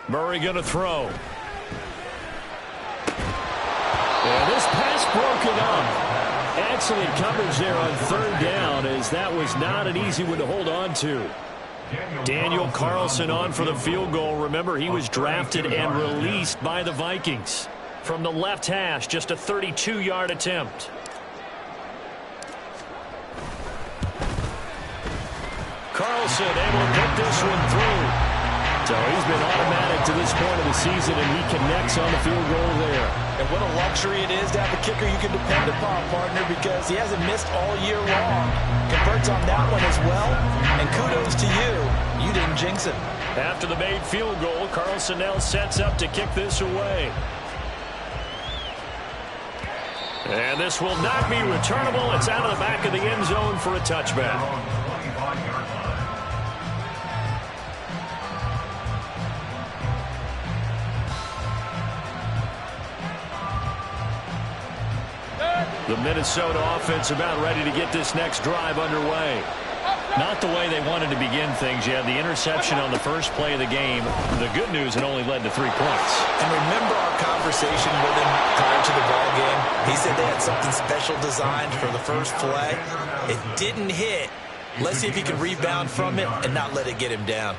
Murray going to throw. And this pass broken up. Excellent coverage there on third down, as that was not an easy one to hold on to. Daniel Carlson on for the field goal. Remember, he was drafted and released by the Vikings. From the left hash, just a 32-yard attempt. Carlson able to put this one through. So he's been automatic to this point of the season, and he connects on the field goal there. And what a luxury it is to have a kicker you can depend upon, partner, because he hasn't missed all year long. Converts on that one as well, and kudos to you. You didn't jinx him. After the made field goal, Carlson now sets up to kick this away. And this will not be returnable. It's out of the back of the end zone for a touchback. The Minnesota offense about ready to get this next drive underway. Not the way they wanted to begin things. You had the interception on the first play of the game. The good news, it only led to 3 points. And remember our conversation with him prior to the ball game? He said they had something special designed for the first play. It didn't hit. Let's see if he can rebound from it and not let it get him down.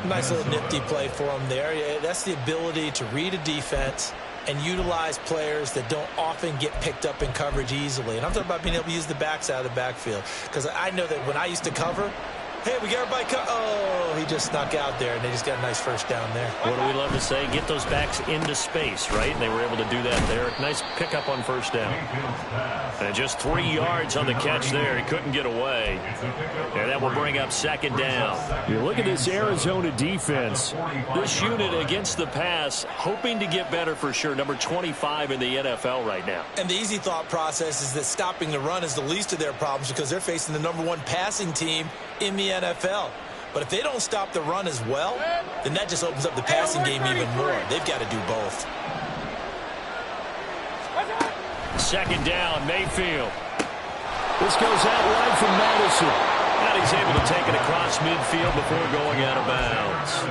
Nice little nifty play for him there. Yeah, that's the ability to read a defense and utilize players that don't often get picked up in coverage easily. And I'm talking about being able to use the backs out of the backfield. Because I know that when I used to cover, hey, we got everybody oh, he just snuck out there, and they just got a nice first down there. What do we love to say? Get those backs into space, right? And they were able to do that there. Nice pickup on first down. And just 3 yards on the catch there. He couldn't get away. And that will bring up second down. You look at this Arizona defense. This unit against the pass, hoping to get better for sure. Number 25 in the NFL right now. And the easy thought process is that stopping the run is the least of their problems because they're facing the #1 passing team in the NFL. But if they don't stop the run as well, then that just opens up the passing game even more. They've got to do both. Second down, Mayfield. This goes out wide from Madison. And he's able to take it across midfield before going out of bounds.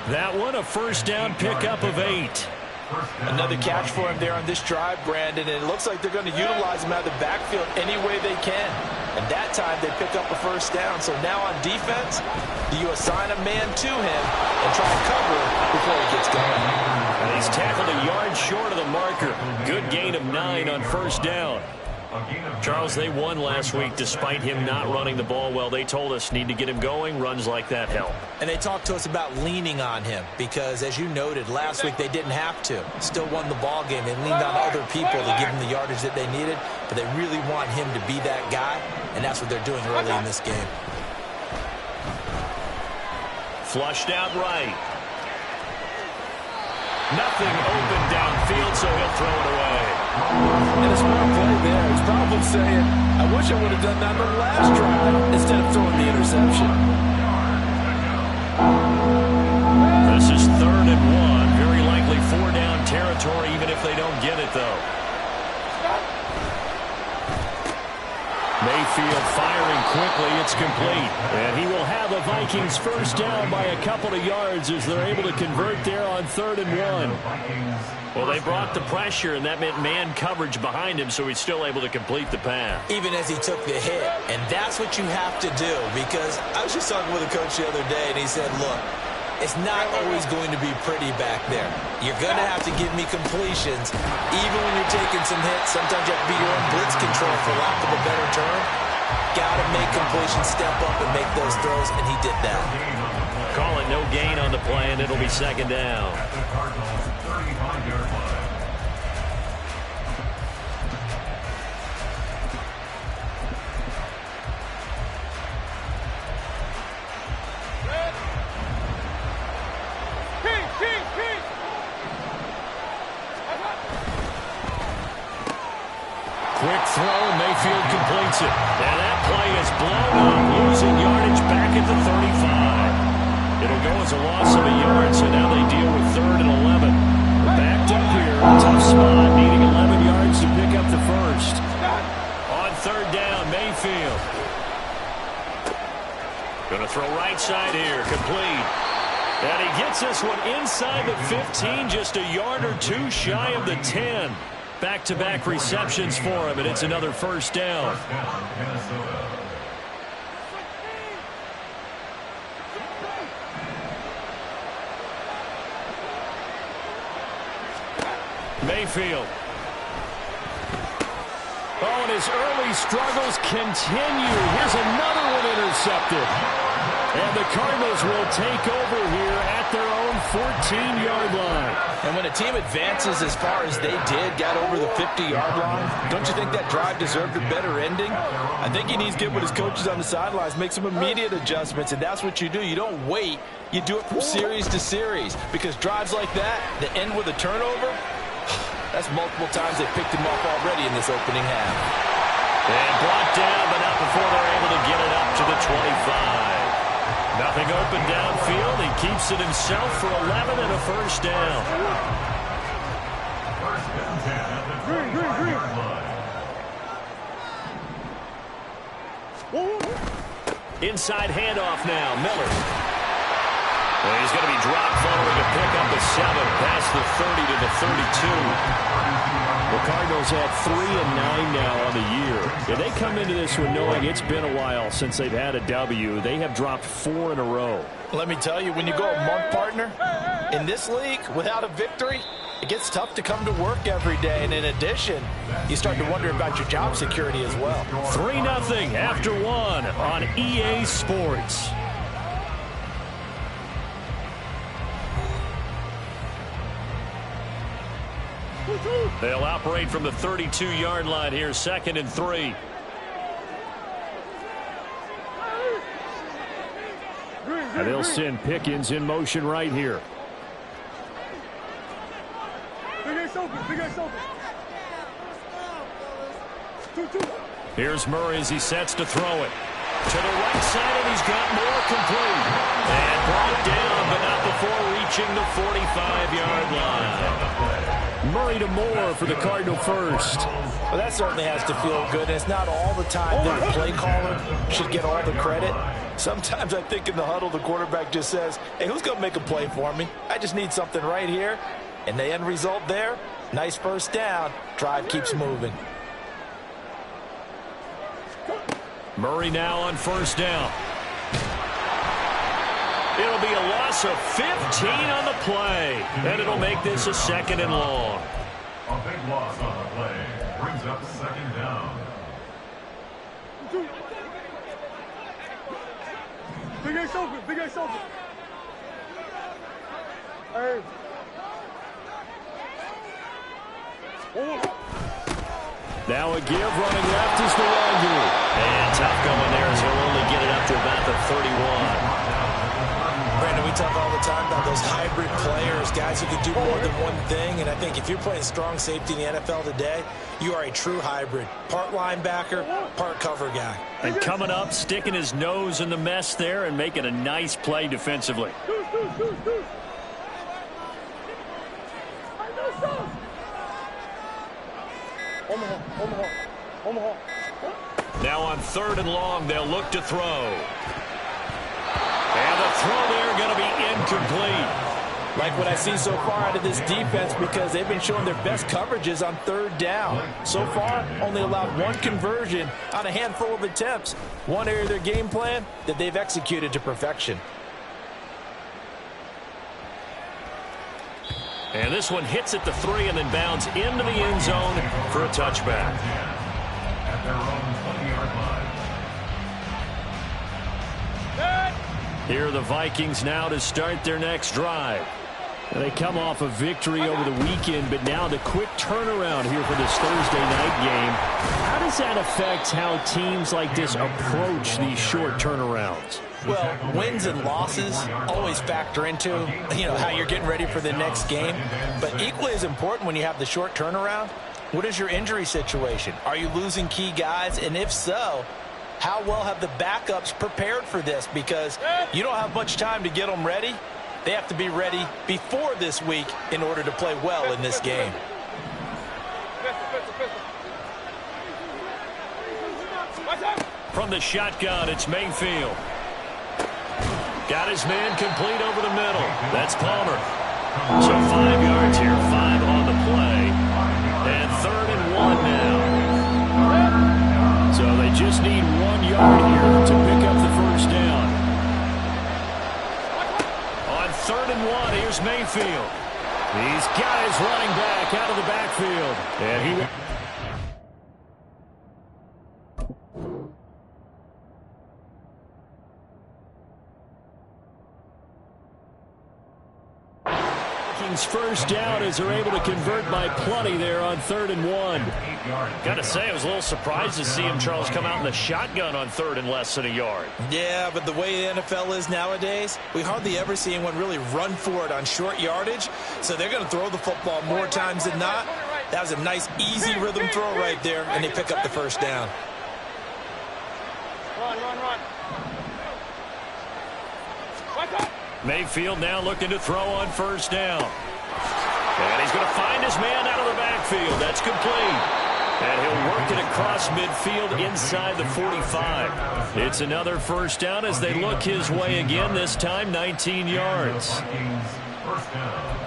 That one, a first down pickup of 8. Another catch for him there on this drive, Brandon, and it looks like they're going to utilize him out of the backfield any way they can. And that time they pick up a first down. So now on defense, do you assign a man to him and try to cover before he gets going? And he's tackled a yard short of the marker. Good gain of 9 on first down. Charles, they won last week despite him not running the ball well. They told us need to get him going. Runs like that help. And they talked to us about leaning on him because, as you noted, last week they didn't have to. Still won the ball game. They leaned on other people to give him the yardage that they needed, but they really want him to be that guy, and that's what they're doing early in this game. Flushed out right. Nothing open downfield, so he'll throw it away. And a smart play there. He's probably saying, I wish I would have done that on the last drive instead of throwing the interception. This is 3rd and 1. Very likely 4-down territory, even if they don't get it, though. Mayfield firing quickly. It's complete. And he will have the Vikings first down by a couple of yards as they're able to convert there on 3rd and 1. Well, they brought the pressure, and that meant man coverage behind him, so he's still able to complete the pass. Even as he took the hit. And that's what you have to do, because I was just talking with a coach the other day, and he said, look, it's not always going to be pretty back there. You're going to have to give me completions. Even when you're taking some hits, sometimes you have to be your own blitz control, for lack of a better term. Got to make completions, step up and make those throws, and he did that. Call it no gain on the play, and it'll be second down. Quick throw, Mayfield completes it. And that play is blown up, losing yardage back at the 35. It'll go as a loss of a yard, so now they deal with 3rd and 11. Backed up here, tough spot, needing 11 yards to pick up the first. On 3rd down, Mayfield. Going to throw right side here. Complete. And he gets this one inside the 15, just a yard or two shy of the 10. Back-to-back receptions for him, and it's another first down. Mayfield. Oh, and his early struggles continue. Here's another one intercepted. And the Cardinals will take over here at their own 14-yard line. And when a team advances as far as they did, got over the 50-yard line, don't you think that drive deserved a better ending? I think he needs to get with his coaches on the sidelines, make some immediate adjustments, and that's what you do. You don't wait. You do it from series to series, because drives like that end with a turnover, that's multiple times they picked him off already in this opening half. And brought down, but not before they're able to get it up to the 25. Nothing open downfield. He keeps it himself for 11 and a first down. Inside handoff now. Miller. Well, he's going to be dropped following a pickup of 7 past the 30 to the 32. The Cardinals have 3-9 now on the year. If they come into this one knowing it's been a while since they've had a W, they have dropped 4 in a row. Let me tell you, when you go a month, partner, in this league, without a victory, it gets tough to come to work every day. And in addition, you start to wonder about your job security as well. 3-0 after 1 on EA Sports. They'll operate from the 32-yard line here, 2nd and 3. And they'll send Pickens in motion right here. Here's Murray as he sets to throw it. To the right side, and he's got more complete. And brought down, but not before reaching the 45-yard line. Murray to Moore for the Cardinal first. Well, that certainly has to feel good. And it's not all the time that the play caller should get all the credit. Sometimes I think in the huddle, the quarterback just says, hey, who's going to make a play for me? I just need something right here. And the end result there, nice first down. Drive keeps moving. Murray now on first down. It'll be a loss of 15 on the play, and it'll make this a 2nd and long. A big loss on the play brings up 2nd down. Big Ace open, Big Ace open. Hey. Now a give running left is the Wagyu. And tough going there as he'll only get it up to about the 31. Brandon, we talk all the time about those hybrid players, guys who can do more than one thing. And I think if you're playing strong safety in the NFL today, you are a true hybrid. Part linebacker, part cover guy. And coming up, sticking his nose in the mess there and making a nice play defensively. Now on 3rd and long, they'll look to throw. And the throw there going to be incomplete. Like what I see so far out of this defense, because they've been showing their best coverages on 3rd down. So far, only allowed 1 conversion on a handful of attempts. One area of their game plan that they've executed to perfection. And this one hits at the 3 and then bounds into the end zone for a touchback. At their own 20-yard line. Here are the Vikings now to start their next drive. They come off a victory over the weekend, but now the quick turnaround here for this Thursday night game. How does that affect how teams like this approach these short turnarounds? Well, wins and losses always factor into, how you're getting ready for the next game. But equally as important when you have the short turnaround, what is your injury situation? Are you losing key guys? And if so, how well have the backups prepared for this? Because you don't have much time to get them ready. They have to be ready before this week in order to play well in this game. From the shotgun, it's Mayfield. Got his man complete over the middle. That's Palmer. So 5 yards here, 5 on the play. And 3rd and 1 now. So they just need 1 yard here to pick up the first down. On 3rd and 1, here's Mayfield. He's got his running back out of the backfield. And he... first down as they're able to convert by plenty there on 3rd and 1. Got to say, I was a little surprised to see him, Charles, come out in the shotgun on 3rd and less than a yard. Yeah, but the way the NFL is nowadays, we hardly ever see anyone really run for it on short yardage. So they're going to throw the football more times than not. That was a nice, easy rhythm throw right there, and they pick up the first down. Run. Mayfield now looking to throw on first down. And he's going to find his man out of the backfield. That's complete. And he'll work it across midfield inside the 45. It's another first down as they look his way again, this time 19 yards. First down.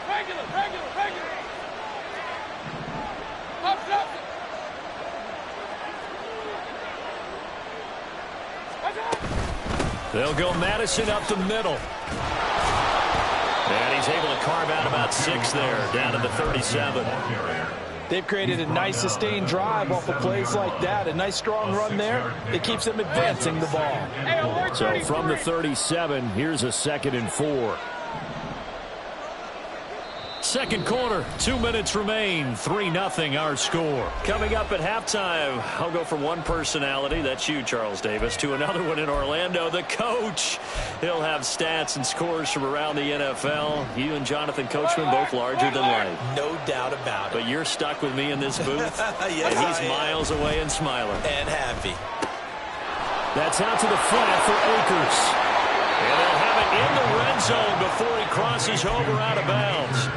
Regular. They'll go Madison up the middle. And he's able to carve out about 6 there, down to the 37. They've created a nice sustained drive off of plays like that. A nice strong run there. It keeps them advancing the ball. So from the 37, here's a 2nd and 4. Second quarter, 2 minutes remain, 3-0 our score. Coming up at halftime, I'll go from one personality, that's you, Charles Davis, to another one in Orlando, the coach. He'll have stats and scores from around the NFL. You and Jonathan Coachman both larger than life. No doubt about it. But you're stuck with me in this booth, Yes, and he's miles away and smiling. And happy. That's out to the flat for Akers. And they'll have it in the red zone before he crosses over out of bounds.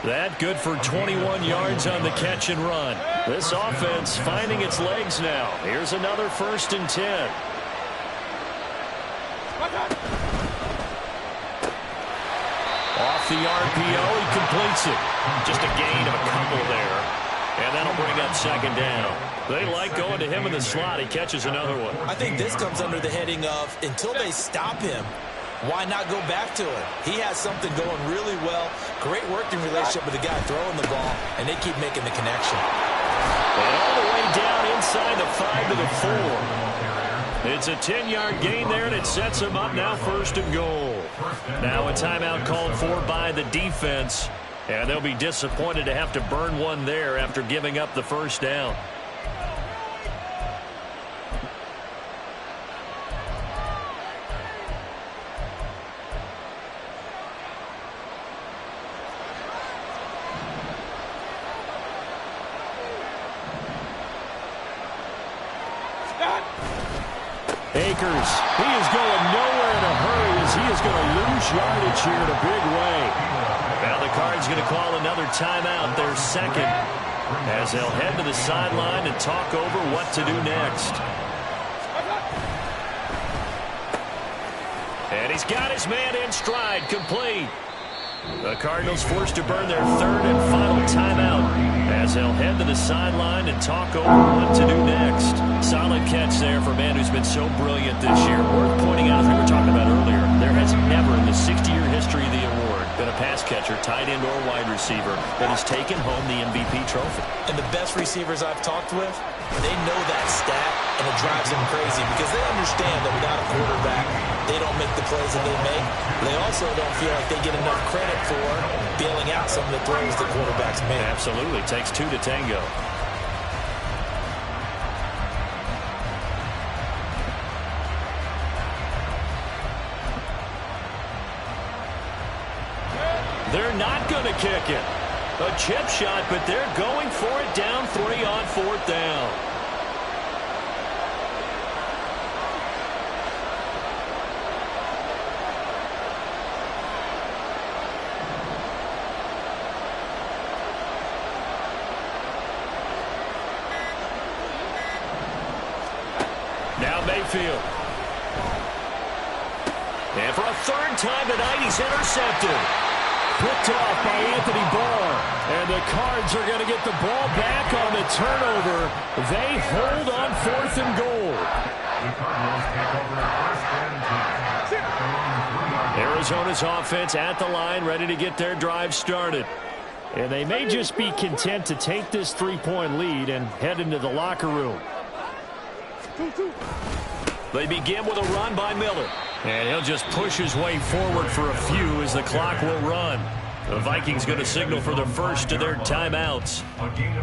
That good for 21 yards on the catch and run. This offense finding its legs now. Here's another 1st and 10. Off the RPO, he completes it. Just a gain of a couple there. And that'll bring up 2nd down. They like going to him in the slot. He catches another one. I think this comes under the heading of until they stop him, why not go back to it? He has something going really well. Great working relationship with the guy throwing the ball, and they keep making the connection. And all the way down inside the 5 to the 4. It's a 10-yard gain there, and it sets him up now 1st and goal. Now a timeout called for by the defense, and they'll be disappointed to have to burn one there after giving up the first down. Akers, he is going nowhere in a hurry as he is going to lose yardage here in a big way. Now the Cards going to call another timeout, their 2nd, as they'll head to the sideline and talk over what to do next. And he's got his man in stride, complete. The Cardinals forced to burn their 3rd and final timeout as they'll head to the sideline and talk over what to do next. Solid catch there for a man who's been so brilliant this year. Worth pointing out, as we were talking about earlier, there has never in the 60-year history of the award been a pass catcher, tight end, or wide receiver that has taken home the MVP trophy. And the best receivers I've talked with, they know that stat, and it drives them crazy because they understand that without a quarterback, they don't make the plays that they make. They also don't feel like they get enough credit for bailing out some of the throws the quarterbacks make. Absolutely. Takes 2 to tango. They're not going to kick it. A chip shot, but they're going for it down 3 on 4th down. Mayfield. And for a third time tonight, he's intercepted. Picked off by Anthony Barr. And the Cards are going to get the ball back on the turnover. They hold on 4th and goal. Arizona's offense at the line, ready to get their drive started. And they may just be content to take this 3-point lead and head into the locker room. They begin with a run by Miller. And he'll just push his way forward for a few as the clock will run. The Vikings going to signal for the first of their timeouts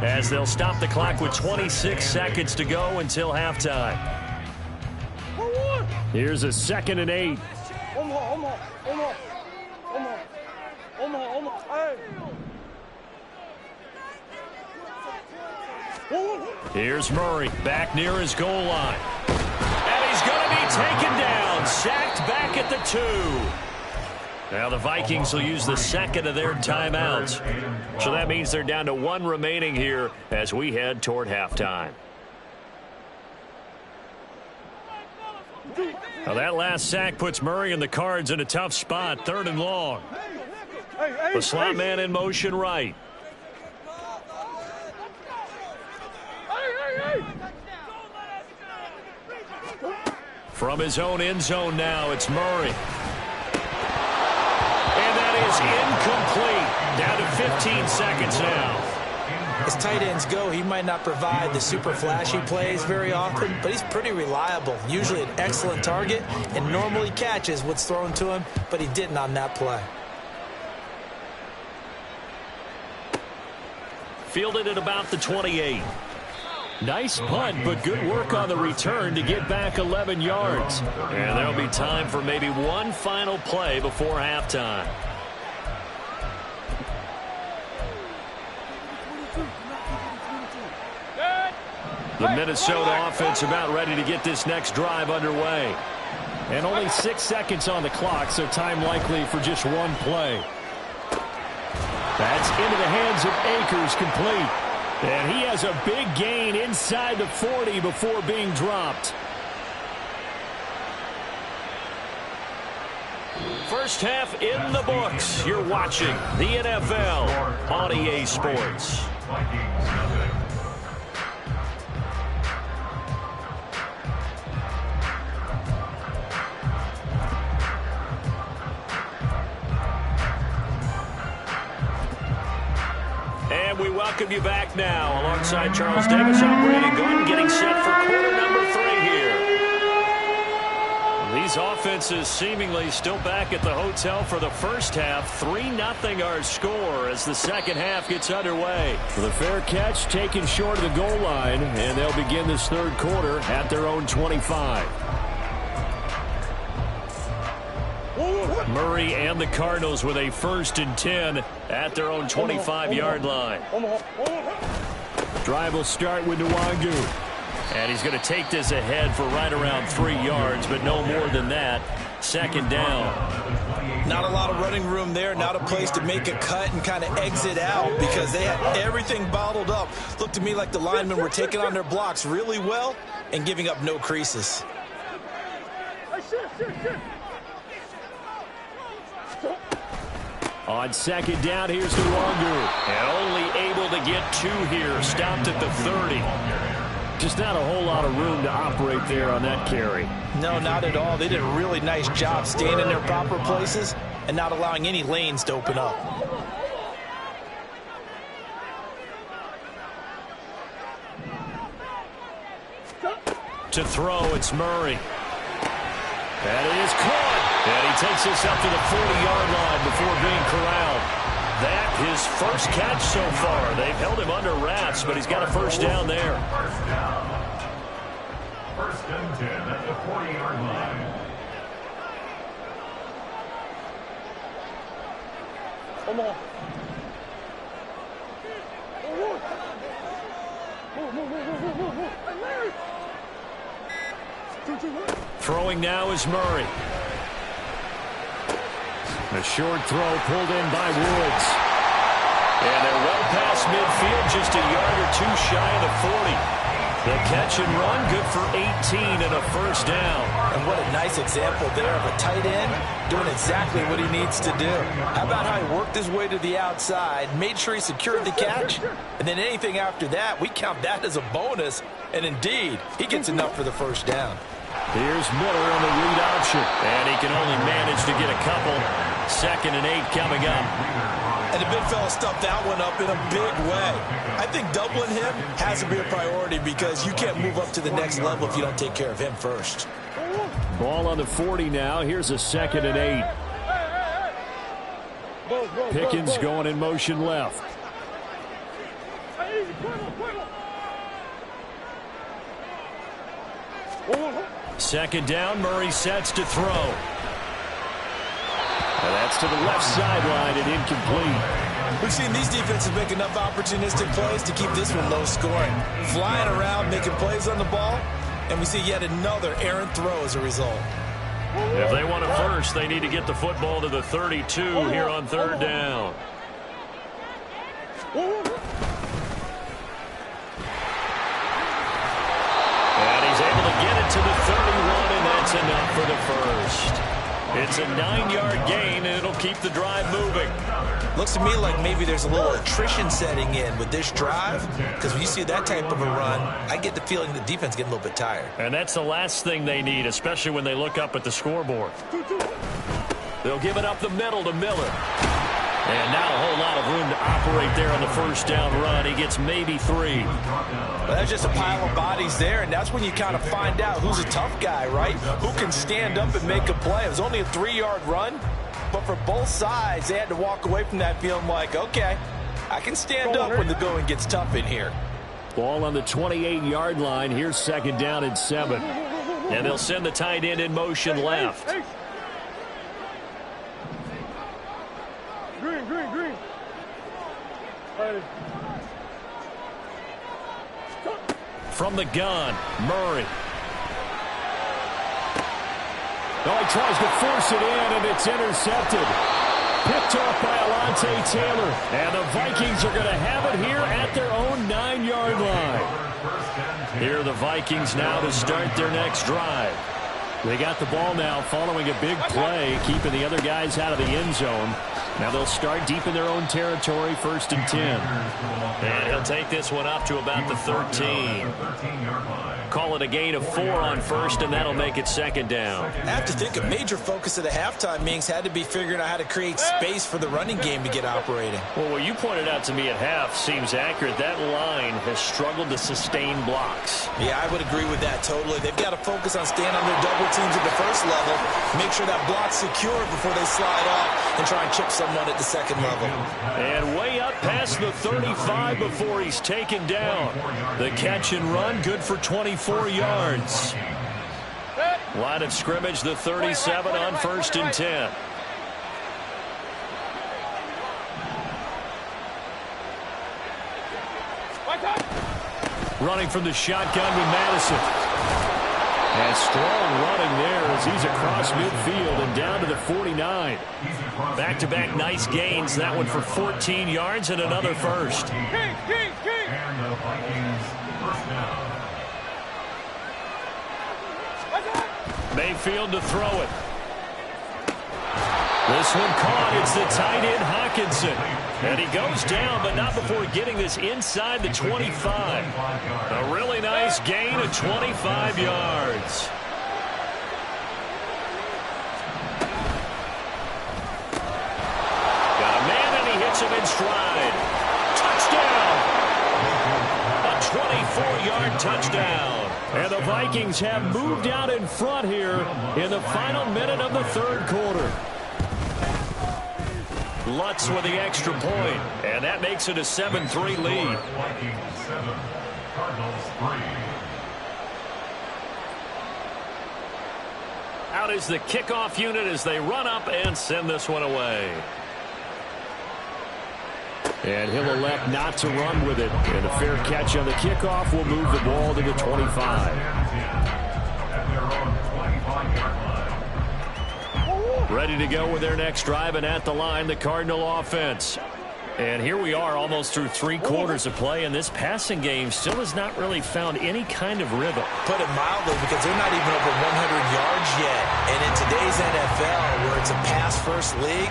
as they'll stop the clock with 26 seconds to go until halftime. Here's a 2nd and 8. Here's Murray back near his goal line. And he's going to be taken down, sacked back at the 2. Now the Vikings will use the 2nd of their timeouts. So that means they're down to 1 remaining here as we head toward halftime. Now that last sack puts Murray and the Cards in a tough spot, 3rd and long. The slot man in motion right. From his own end zone now, it's Murray. And that is incomplete. Down to 15 seconds now. As tight ends go, he might not provide the super flashy plays very often, but he's pretty reliable. Usually an excellent target and normally catches what's thrown to him, but he didn't on that play. Fielded at about the 28. Nice punt, but good work on the return to get back 11 yards. And there'll be time for maybe one final play before halftime. The Minnesota offense about ready to get this next drive underway. And only 6 seconds on the clock, so time likely for just one play. That's into the hands of Akers, complete. And he has a big gain inside the 40 before being dropped. First half in the books. You're watching the NFL on EA Sports. And we welcome you back now. Alongside Charles Davis, I'm Brandon Gordon, getting set for quarter number 3 here. These offenses seemingly still back at the hotel for the first half. 3-0 our score as the second half gets underway. The fair catch taken short of the goal line, and they'll begin this third quarter at their own 25. Murray and the Cardinals with a 1st and 10 at their own 25-yard line. Drive will start with Nwangu. And he's going to take this ahead for right around 3 yards, but no more than that. 2nd down. Not a lot of running room there, not a place to make a cut and kind of exit out because they had everything bottled up. Looked to me like the linemen were taking on their blocks really well and giving up no creases. On 2nd down, here's Nwangu. And only able to get 2 here. Stopped at the 30. Just not a whole lot of room to operate there on that carry. No, not at all. They did a really nice job staying in their proper places and not allowing any lanes to open up. To throw, it's Murray. And it is caught. And he takes this up to the 40-yard line before being corralled. That his first catch so far. They've held him under wraps, but he's got a first down there. First down. 1st and 10 at the 40-yard line. Come on. Throwing now is Murray. A short throw pulled in by Woods. And they're well past midfield, just a yard or 2 shy of the 40. The catch and run, good for 18 and a first down. And what a nice example there of a tight end doing exactly what he needs to do. How about how he worked his way to the outside, made sure he secured the catch, and then anything after that, we count that as a bonus. And indeed, he gets enough for the first down. Here's Miller on the read option, and he can only manage to get a couple. 2nd and 8 coming up. And the big fella stuffed that one up in a big way. I think doubling him has to be a priority because you can't move up to the next level if you don't take care of him first. Ball on the 40 now. Here's a 2nd and 8. Pickens going in motion left. 2nd down, Murray sets to throw. And that's to the left sideline and incomplete. We've seen these defenses make enough opportunistic plays to keep this one low scoring. Flying around, making plays on the ball, and we see yet another errant throw as a result. If they want a first, they need to get the football to the 32 here on 3rd down. And he's able to get it to the 31, and that's enough for the first. It's a 9-yard gain, and it'll keep the drive moving. Looks to me like maybe there's a little attrition setting in with this drive, because when you see that type of a run, I get the feeling the defense getting a little bit tired. And that's the last thing they need, especially when they look up at the scoreboard. They'll give it up the middle to Miller. And not a whole lot of room to operate there on the first down run. He gets maybe 3. Well, that's just a pile of bodies there, and that's when you kind of find out who's a tough guy, right? Who can stand up and make a play. It was only a 3-yard run, but for both sides, they had to walk away from that feeling like, okay, I can stand up when the going gets tough in here. Ball on the 28-yard line. Here's 2nd down and 7. And they'll send the tight end in motion left. Green. From the gun, Murray. Oh, he tries to force it in, and it's intercepted. Picked off by Alontae Taylor. And the Vikings are going to have it here at their own 9-yard line. Here are the Vikings now to start their next drive. They got the ball now following a big play, keeping the other guys out of the end zone. Now they'll start deep in their own territory, 1st and 10. And he'll take this one up to about the 13. Call it a gain of 4 on 1st, and that'll make it 2nd down. I have to think a major focus of the halftime meetings had to be figuring out how to create space for the running game to get operating. Well, what you pointed out to me at half seems accurate. That line has struggled to sustain blocks. Yeah, I would agree with that totally. They've got to focus on staying on their double teams at the first level, make sure that block's secure before they slide off and try and chip someone at the 2nd level. And way up past the 35 before he's taken down. The catch and run, good for 24 yards. Line of scrimmage, the 37 on 1st and 10. Running from the shotgun with Madison. And strong running there as he's across midfield and down to the 49. Back-to-back nice gains. That one for 14 yards and another first. Mayfield to throw it. This one caught. It's the tight end Hawkinson. And he goes down, but not before getting this inside the 25. A really nice gain of 25 yards. Got a man, and he hits him in stride. Touchdown! A 24-yard touchdown. And the Vikings have moved out in front here in the final minute of the 3rd quarter. Lutz with the extra point, and that makes it a 7-3 lead. Out is the kickoff unit as they run up and send this one away. And he'll elect not to run with it. And a fair catch on the kickoff will move the ball to the 25. Ready to go with their next drive, and at the line, the Cardinal offense. And here we are almost through 3 quarters of play, and this passing game still has not really found any kind of rhythm. Put it mildly, because they're not even over 100 yards yet. And in today's NFL, where it's a pass-first league,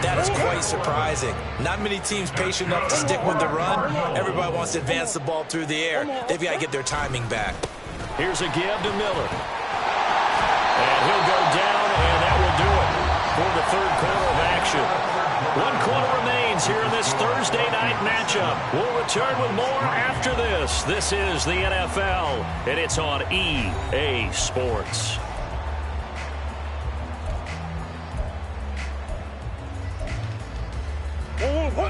that is quite surprising. Not many teams patient enough to stick with the run. Everybody wants to advance the ball through the air. They've got to get their timing back. Here's a give to Miller. And he'll go down, and that will do it for the third quarter of action. 1 quarter remains here in this Thursday night matchup. We'll return with more after this. This is the NFL, and it's on EA Sports.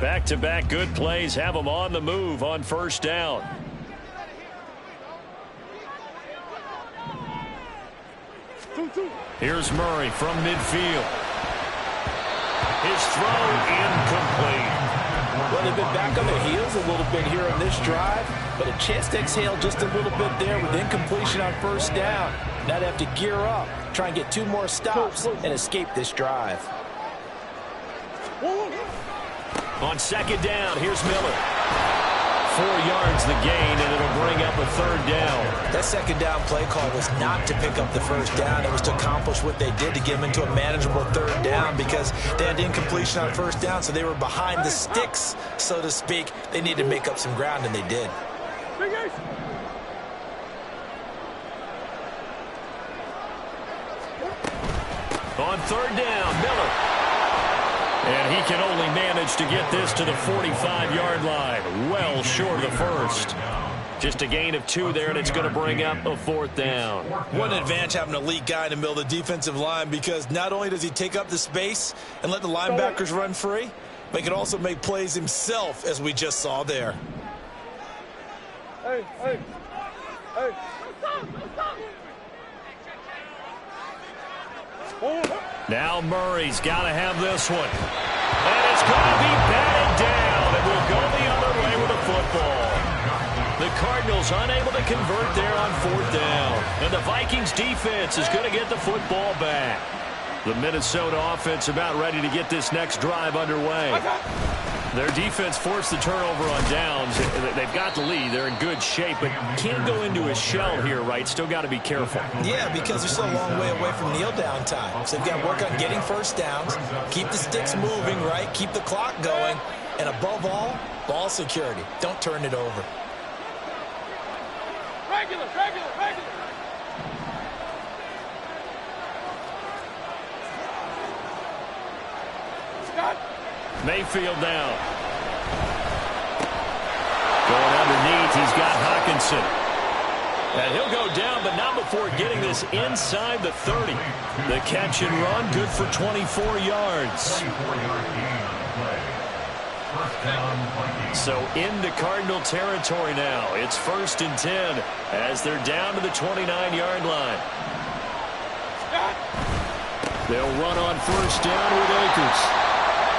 Back-to-back good plays have them on the move on first down. Here's Murray from midfield. His throw incomplete. Well, they've been back on their heels a little bit here on this drive, but a chance to exhale just a little bit there with incompletion on first down. Now they have to gear up, try and get 2 more stops, and escape this drive. On second down, here's Miller. 4 yards the gain, and it'll bring up a third down. That second down play call was not to pick up the first down. It was to accomplish what they did, to get them into a manageable third down, because they had incompletion on first down, so they were behind the sticks, so to speak. They needed to make up some ground, and they did. On third down, Miller. And he can only manage to get this to the 45-yard line. Well short of the first. Just a gain of 2 there, and it's going to bring up a fourth down. What an advantage having an elite guy in the middle of the defensive line, because not only does he take up the space and let the linebackers run free, but he can also make plays himself, as we just saw there. Hey, hey, hey. Now Murray's got to have this one. And it's going to be batted down, and we'll go the other way with the football. The Cardinals unable to convert there on fourth down. And the Vikings defense is going to get the football back. The Minnesota offense about ready to get this next drive underway. Their defense forced the turnover on downs. They've got the lead. They're in good shape, but can't go into a shell here, right? Still got to be careful. Yeah, because they're still a long way away from kneel down time. So they've got to work on getting first downs, keep the sticks moving, right? Keep the clock going. And above all, ball security. Don't turn it over. Regular. Mayfield down. Going underneath, he's got Hawkinson. And he'll go down, but not before getting this inside the 30. The catch and run, good for 24 yards. So into Cardinal territory now. It's 1st and 10 as they're down to the 29-yard line. They'll run on first down with Akers.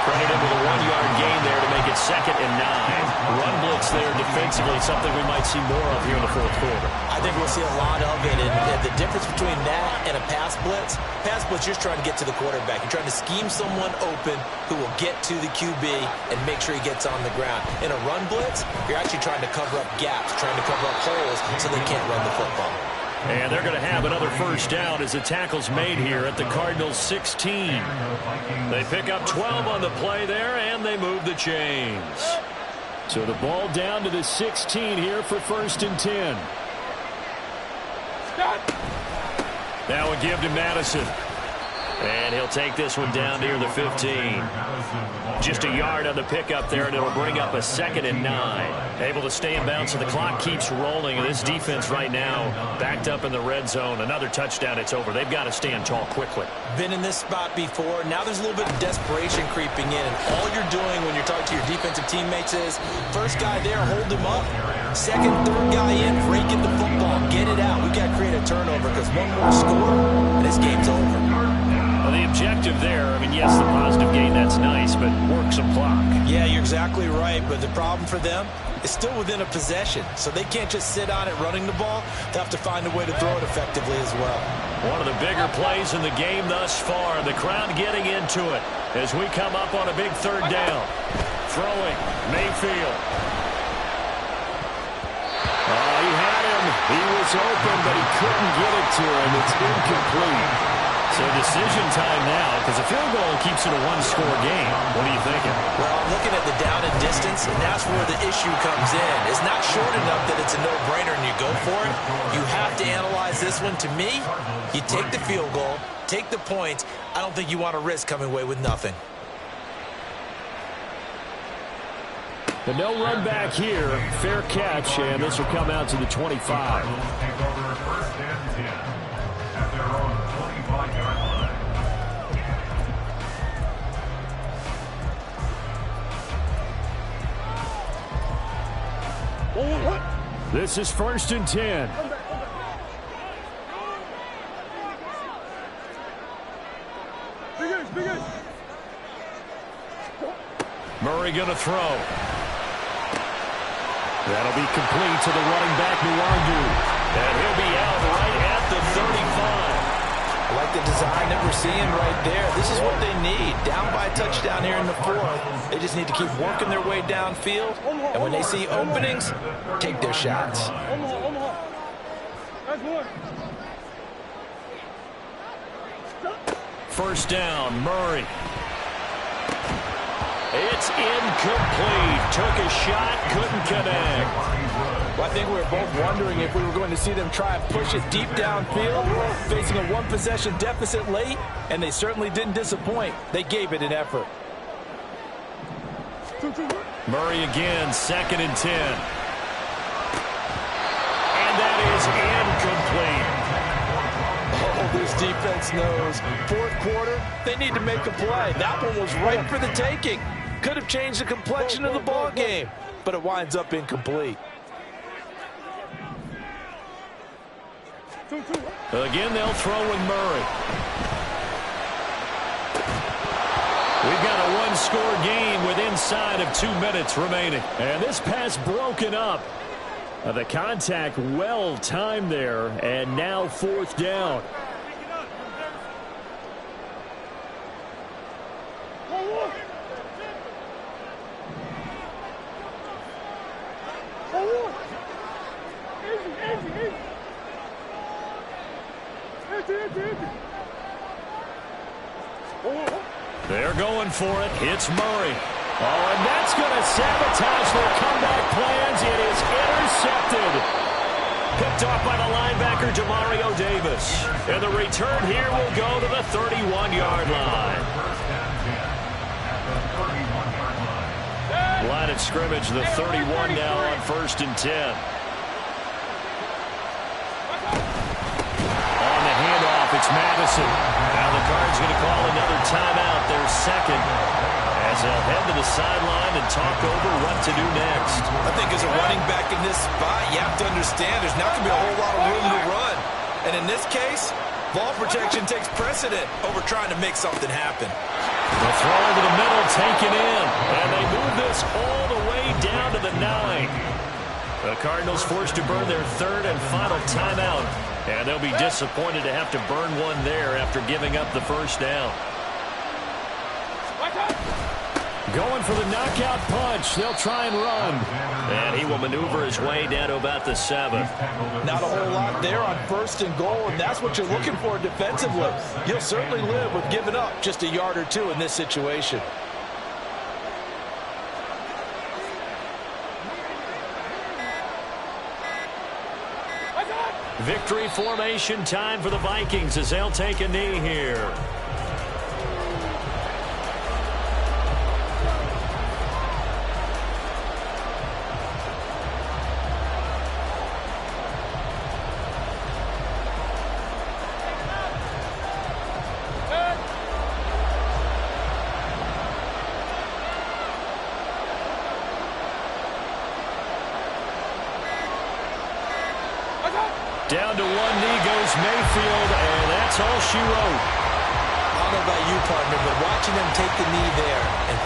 Credited with a 1-yard gain there to make it 2nd and 9. Run blitz there defensively, something we might see more of here in the fourth quarter. I think we'll see a lot of it. And the difference between that and a pass blitz, you're just trying to get to the quarterback. You're trying to scheme someone open who will get to the QB and make sure he gets on the ground. In a run blitz, you're actually trying to cover up gaps, trying to cover up holes so they can't run the football. And they're going to have another first down as the tackle's made here at the Cardinals' 16. They pick up 12 on the play there, and they move the chains. So the ball down to the 16 here for 1st and 10. Now a give to Madison. And he'll take this one down near the 15. Just a yard on the pickup there, and it'll bring up a 2nd and 9. Able to stay in bounds, so the clock keeps rolling. And this defense right now backed up in the red zone. Another touchdown, it's over. They've got to stand tall quickly. Been in this spot before. Now there's a little bit of desperation creeping in. And all you're doing when you're talking to your defensive teammates is, first guy there, hold him up. Second, third guy in, break it the football. Get it out. We've got to create a turnover, because one more score, and this game's over. Well, the objective there, I mean, yes, the positive gain, that's nice, but work some clock. Yeah, you're exactly right, but the problem for them is still within a possession, so they can't just sit on it running the ball. They have to find a way to throw it effectively as well. One of the bigger plays in the game thus far. The crowd getting into it as we come up on a big third down. throwing. Mayfield. He had him. He was open, but he couldn't get it to him. It's incomplete. So decision time now, because a field goal keeps it a one-score game. What are you thinking? Well, I'm looking at the down and distance, and that's where the issue comes in. It's not short enough that it's a no-brainer and you go for it. You have to analyze this one. To me, you take the field goal, take the points. I don't think you want to risk coming away with nothing. But no run back here. Fair catch, and this will come out to the 25. This is 1st and 10. Murray going to throw. That'll be complete to the running back, Nwangu. And he'll be out right at the 35. I like the design that we're seeing right there. This is what they need. Down by a touchdown here in the 4th. They just need to keep working their way downfield. And when they see openings, take their shots. First down, Murray. It's incomplete. Took a shot, couldn't connect. Well, I think we were both wondering if we were going to see them try and push it deep downfield, facing a one-possession deficit late, and they certainly didn't disappoint. They gave it an effort. Murray again, 2nd and 10. And that is incomplete. Oh, this defense knows. 4th quarter, they need to make a play. That one was right for the taking. Could have changed the complexion of the ball game, but it winds up incomplete. Again, they'll throw with Murray. We've got a one-score game with inside of 2 minutes remaining. And this pass broken up. The contact well timed there, and now 4th down. They're going for it. It's Murray. Oh, and that's going to sabotage their comeback plans. It is intercepted. Picked off by the linebacker, Demario Davis. And the return here will go to the 31-yard line. Line of scrimmage, the 31 now on 1st and 10. On the handoff, it's Madison. Now the Cards going to call another timeout, their 2nd, as they'll head to the sideline and talk over what to do next. I think as a running back in this spot, you have to understand there's not going to be a whole lot of room to run. And in this case, ball protection takes precedent over trying to make something happen. The throw to the middle taken in, and they move this all the way down to the 9. The Cardinals forced to burn their 3rd and final timeout, and they'll be disappointed to have to burn one there after giving up the 1st down. Going for the knockout punch. They'll try and run. And he will maneuver his way down to about the 7. Not a whole lot there on 1st and goal, and that's what you're looking for defensively. You'll certainly live with giving up just a yard or 2 in this situation. Victory formation time for the Vikings as they'll take a knee here. Down to one knee goes Mayfield, and that's all she wrote. I don't know about you, partner, but watching them take the knee there and